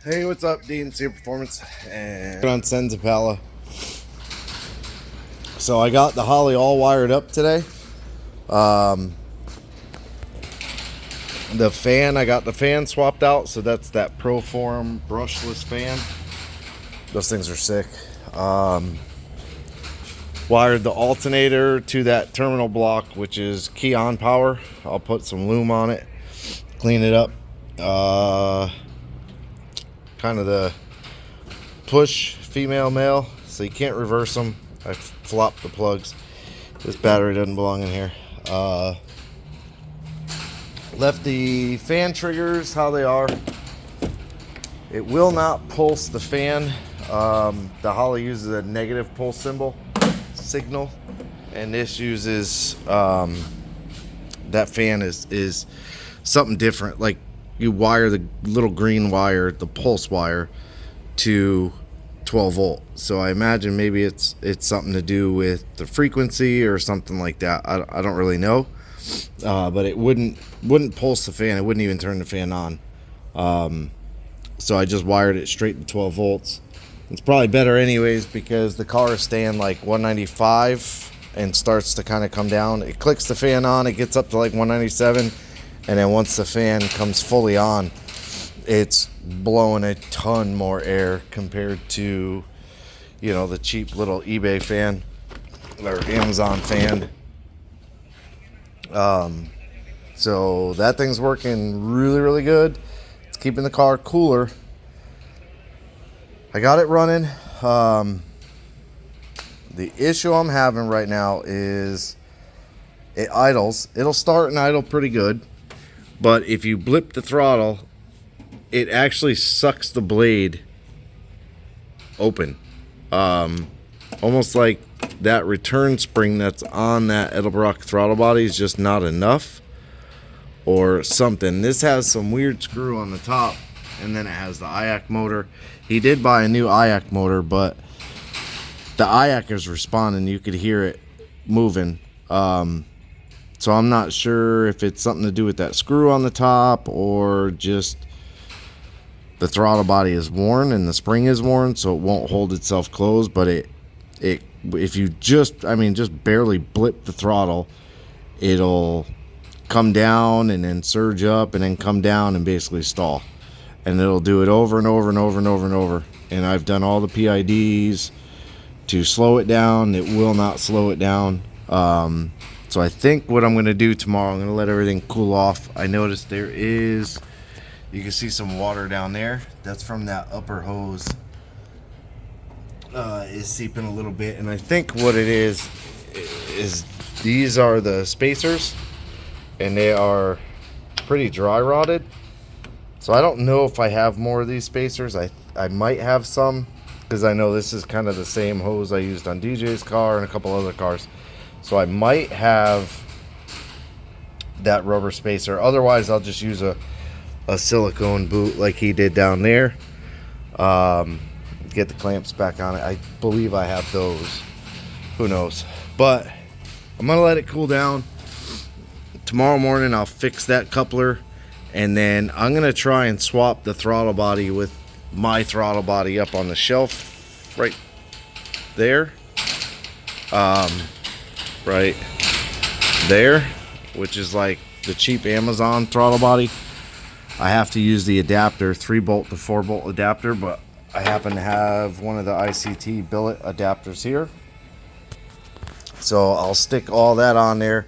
Hey, what's up, DNC Performance and on Sen's Impala. So I got the Holley all wired up today. The fan, I got the fan swapped out, so that's that Proform brushless fan. Those things are sick. Wired the alternator to that terminal block, which is key on power. I'll put some lume on it, clean it up. Kind of the push female male, so you can't reverse them. I flopped the plugs. This battery doesn't belong in here. Left the fan triggers how they are. It will not pulse the fan. The Holley uses a negative pulse signal, and this uses that fan is something different. Like, you wire the little green wire, the pulse wire, to 12 volt. So I imagine maybe it's something to do with the frequency or something like that. I don't really know, but it wouldn't pulse the fan. It wouldn't even turn the fan on. So I just wired it straight to 12 volts. It's probably better anyways, because the car is staying like 195 and starts to kind of come down. It clicks the fan on, it gets up to like 197, and then once the fan comes fully on, it's blowing a ton more air compared to, you know, the cheap little eBay fan or Amazon fan. So that thing's working really, really good. It's keeping the car cooler. I got it running. The issue I'm having right now is it idles. It'll start and idle pretty good, but if you blip the throttle, it actually sucks the blade open. Almost like that return spring that's on that Edelbrock throttle body is just not enough or something. This has some weird screw on the top, and then it has the IAC motor. He did buy a new IAC motor, but the IAC is responding. You could hear it moving. So I'm not sure if it's something to do with that screw on the top, or just the throttle body is worn and the spring is worn, so it won't hold itself closed. But if you just barely blip the throttle, it'll come down and then surge up and then come down and basically stall. And it'll do it over and over and over and over and over. And I've done all the PIDs to slow it down. It will not slow it down. So I think what I'm going to do tomorrow, I'm going to let everything cool off. I noticed you can see some water down there. That's from that upper hose. Is seeping a little bit. And I think what it is these are the spacers, and they are pretty dry rotted. So I don't know if I have more of these spacers. I might have some, because I know this is kind of the same hose I used on DJ's car and a couple other cars. So I might have that rubber spacer. Otherwise, I'll just use a silicone boot like he did down there. Get the clamps back on it. I believe I have those. Who knows? But I'm going to let it cool down. Tomorrow morning, I'll fix that coupler. And then I'm going to try and swap the throttle body with my throttle body up on the shelf right there. Right there, which is like the cheap Amazon throttle body. I have to use the adapter, 3-bolt to 4-bolt adapter, but I happen to have one of the ICT billet adapters here. So I'll stick all that on there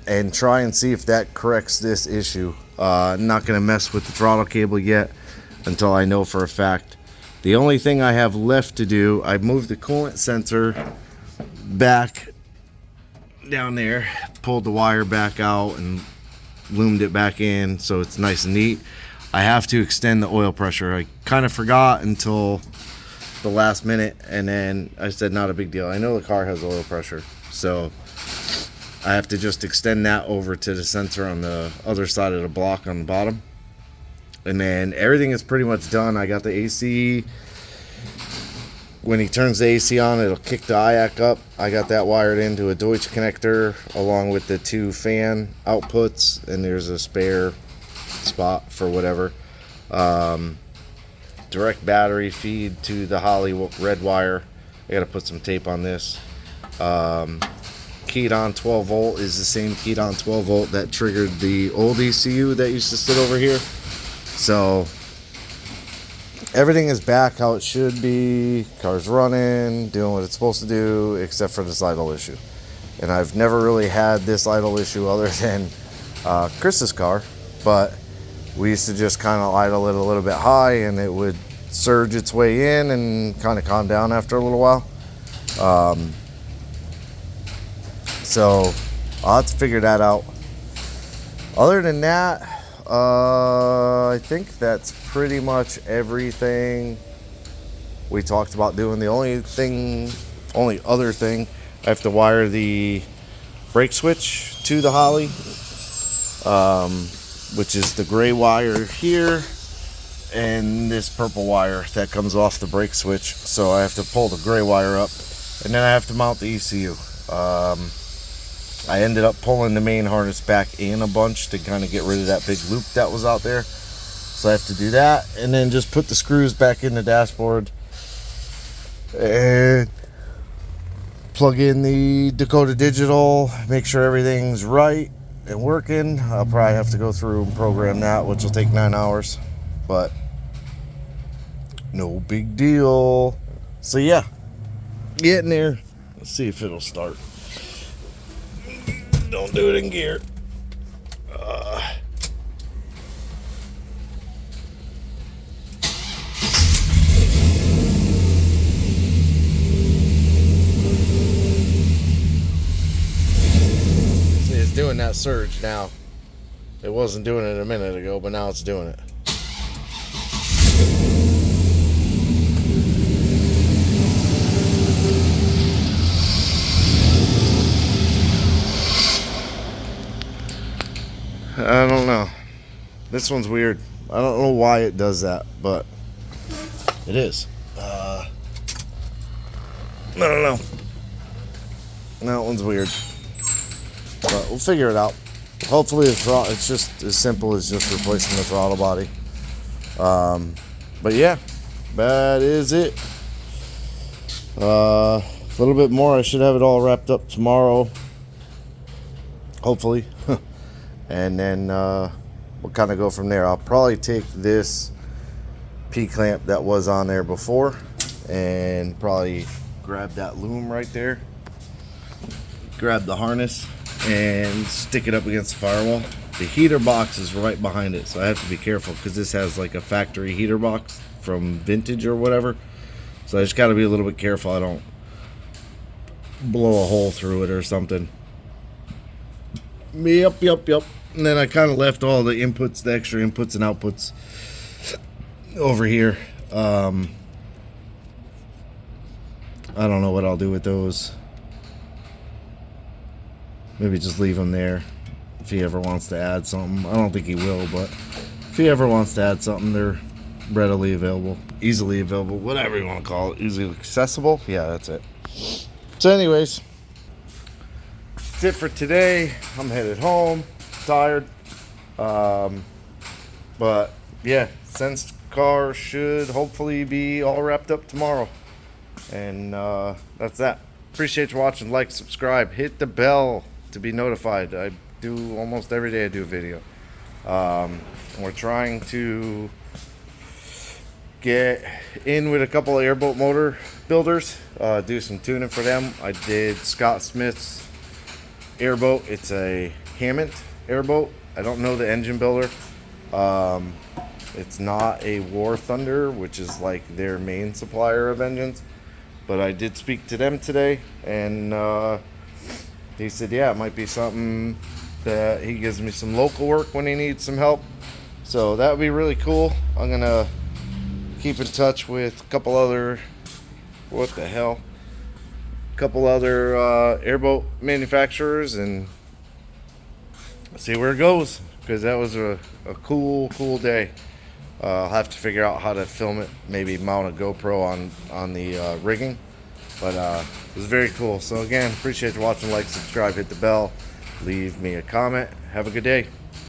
and try and see if that corrects this issue. I'm not going to mess with the throttle cable yet until I know for a fact. The only thing I have left to do, I moved the coolant sensor back down there, pulled the wire back out and loomed it back in so it's nice and neat. I have to extend the oil pressure. I kind of forgot until the last minute, and then I said not a big deal. I know the car has oil pressure, so I have to just extend that over to the sensor on the other side of the block on the bottom. And then everything is pretty much done. I got the AC. When he turns the AC on, it'll kick the IAC up. I got that wired into a Deutsch connector along with the 2 fan outputs, and there's a spare spot for whatever. direct battery feed to the Holley red wire. I gotta put some tape on this. Keyed on 12 volt is the same keyed on 12 volt that triggered the old ECU that used to sit over here. So everything is back how it should be. Car's running, doing what it's supposed to do, except for this idle issue. And I've never really had this idle issue other than Chris's car, but we used to just kind of idle it a little bit high and it would surge its way in and kind of calm down after a little while. So I'll have to figure that out. Other than that, I think that's pretty much everything we talked about doing. The only other thing, I have to wire the brake switch to the Holley, which is the gray wire here and this purple wire that comes off the brake switch. So I have to pull the gray wire up and then I have to mount the ECU. I ended up pulling the main harness back in a bunch to kind of get rid of that big loop that was out there. So I have to do that and then just put the screws back in the dashboard and plug in the Dakota Digital, make sure everything's right and working. I'll probably have to go through and program that, which will take 9 hours, but no big deal. So yeah, getting there. Let's see if it'll start. Don't do it in gear. See, it's doing that surge now. It wasn't doing it a minute ago, but now it's doing it. I don't know. This one's weird. I don't know why it does that, but it is. I don't know. That one's weird. But we'll figure it out. Hopefully it's just as simple as just replacing the throttle body. But yeah, that is it. A little bit more. I should have it all wrapped up tomorrow. Hopefully. And then we'll kind of go from there. I'll probably take this P-clamp that was on there before and probably grab that loom right there, grab the harness and stick it up against the firewall. The heater box is right behind it, so I have to be careful because this has like a factory heater box from Vintage or whatever. So I just got to be a little bit careful I don't blow a hole through it or something. Yep. And then I kind of left all the inputs, the extra inputs and outputs over here. I don't know what I'll do with those. Maybe just leave them there if he ever wants to add something. I don't think he will, but if he ever wants to add something, they're readily available, easily available, whatever you want to call it. Easily accessible. Yeah, that's it. So anyways, that's it for today. I'm headed home, tired, but yeah, Sense car should hopefully be all wrapped up tomorrow, and that's that. Appreciate you watching. Like, subscribe, hit the bell to be notified. I do almost every day. I do a video. We're trying to get in with a couple of airboat motor builders, do some tuning for them. I did Scott Smith's airboat. It's a Hammond airboat. I don't know the engine builder. It's not a War Thunder, which is like their main supplier of engines, but I did speak to them today, and he said yeah, it might be something that he gives me some local work when he needs some help, so that would be really cool. I'm gonna keep in touch with a couple other airboat manufacturers and see where it goes, because that was a cool day. I'll have to figure out how to film it, maybe mount a GoPro on the rigging, but it was very cool. So again, appreciate you watching. Like, subscribe, hit the bell, leave me a comment. Have a good day.